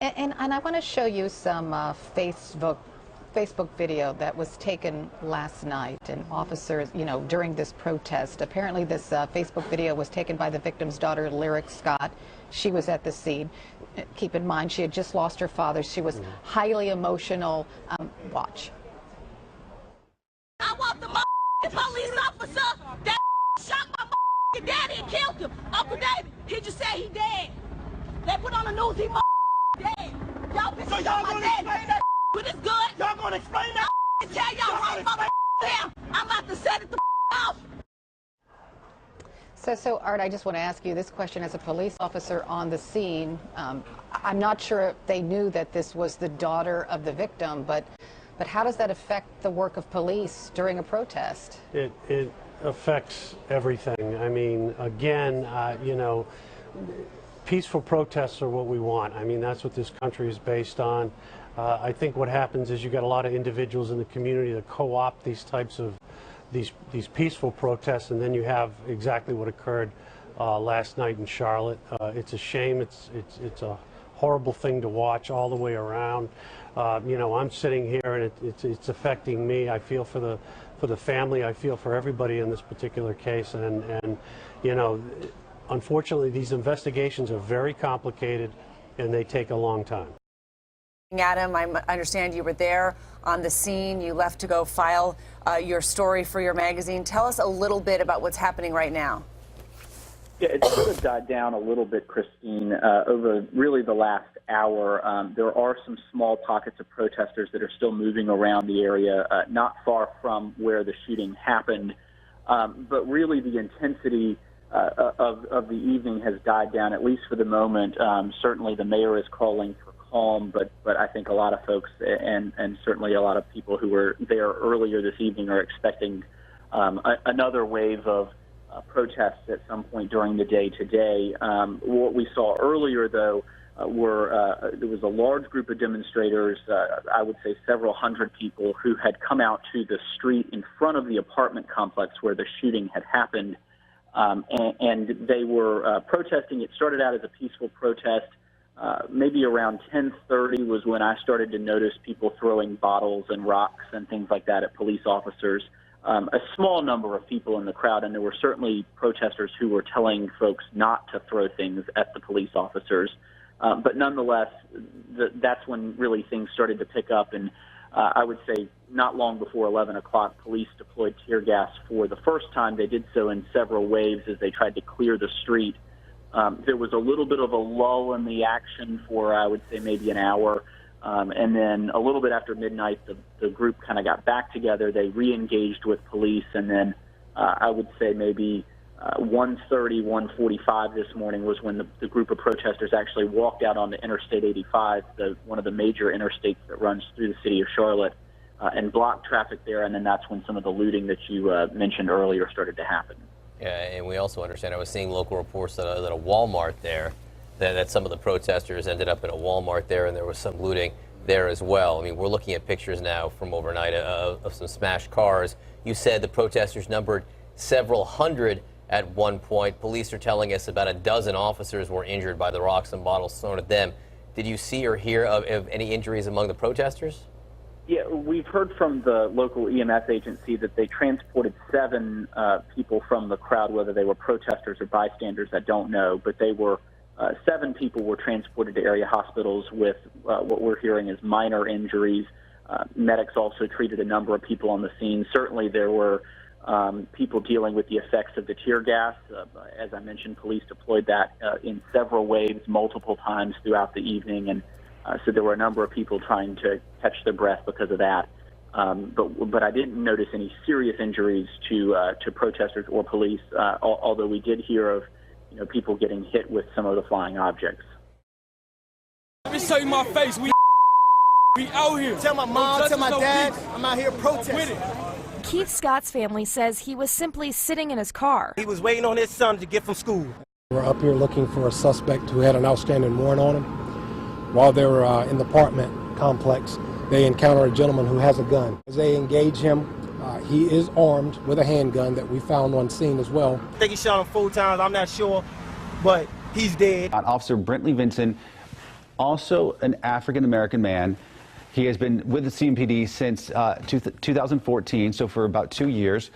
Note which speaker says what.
Speaker 1: And I want to show you some Facebook video that was taken last night, and officers, during this protest. Apparently this Facebook video was taken by the victim's daughter, Lamont Scott. She was at the scene. Keep in mind, she had just lost her father. She was highly emotional. Watch.
Speaker 2: I want the police officer that shot my daddy and killed him. Uncle David, he just said he dead. They put on the news, he dead. Y'all bitches so y'all gonna explain that with his good? Y'all gonna explain that? Tell y'all right down. I'm about to set it the off.
Speaker 1: So Art, I just want to ask you this question as a police officer on the scene. I'm not sure if they knew that this was the daughter of the victim, but how does that affect the work of police during a protest?
Speaker 3: It affects everything. I mean, again, peaceful protests are what we want. I mean, that's what this country is based on. I think what happens is you got a lot of individuals in the community that co-opt these types of these peaceful protests, and then you have exactly what occurred last night in Charlotte. It's a shame. It's a horrible thing to watch all the way around. I'm sitting here and it's affecting me. I feel for the family. I feel for everybody in this particular case, and unfortunately, these investigations are very complicated and they take a long time.
Speaker 4: Adam, I understand you were there on the scene. You left to go file your story for your magazine. Tell us a little bit about what's happening right now.
Speaker 5: Yeah, it's sort of died down a little bit, Christine, over really the last hour. There are some small pockets of protesters that are still moving around the area, not far from where the shooting happened. But really the intensity of the evening has died down, at least for the moment. Certainly the mayor is calling for calm, but I think a lot of folks and certainly a lot of people who were there earlier this evening are expecting another wave of protests at some point during the day today. What we saw earlier, though, there was a large group of demonstrators, I would say several hundred people, who had come out to the street in front of the apartment complex where the shooting had happened. And they were protesting. It started out as a peaceful protest. Maybe around 10:30 was when I started to notice people throwing bottles and rocks and things like that at police officers. A small number of people in the crowd, and there were certainly protesters who were telling folks not to throw things at the police officers. But nonetheless, that's when really things started to pick up. And I would say not long before 11 o'clock, police deployed tear gas for the first time. They did so in several waves as they tried to clear the street. There was a little bit of a lull in the action for, I would say, maybe an hour. And then a little bit after midnight, the group kind of got back together. They re-engaged with police. And then I would say maybe 1:30, 1:45 this morning was when the group of protesters actually walked out onto Interstate 85, one of the major interstates that runs through the city of Charlotte, and blocked traffic there. And then that's when some of the looting that you mentioned earlier started to happen.
Speaker 6: Yeah, and we also understand, I was seeing local reports that a Walmart there, that some of the protesters ended up in a Walmart there, and there was some looting there as well. I mean, we're looking at pictures now from overnight of some smashed cars. You said the protesters numbered several hundred at one point. Police are telling us about a dozen officers were injured by the rocks and bottles thrown at them. Did you see or hear of any injuries among the protesters?
Speaker 5: Yeah, we've heard from the local EMS agency that they transported 7 people from the crowd, whether they were protesters or bystanders, I don't know, but they were 7 people were transported to area hospitals with what we're hearing is minor injuries. Medics also treated a number of people on the scene. Certainly there were people dealing with the effects of the tear gas. As I mentioned, police deployed that in several waves multiple times throughout the evening, and so there were a number of people trying to catch their breath because of that. But I didn't notice any serious injuries to protesters or police, although we did hear of people getting hit with some of the flying objects.
Speaker 7: Let me show you my face. We out here.
Speaker 8: Tell my mom, tell my dad, I'm out here protesting.
Speaker 9: Keith Scott's family says he was simply sitting in his car.
Speaker 8: He was waiting on his son to get from school.
Speaker 10: We're up here looking for a suspect who had an outstanding warrant on him. While they were in the apartment complex, they encounter a gentleman who has a gun. As they engage him, he is armed with a handgun that we found on scene as well.
Speaker 8: I think he shot him 4 times, I'm not sure, but he's dead.
Speaker 11: Officer Brentley Vinson also an African-American man. He has been with the CMPD since 2014, so for about 2 years.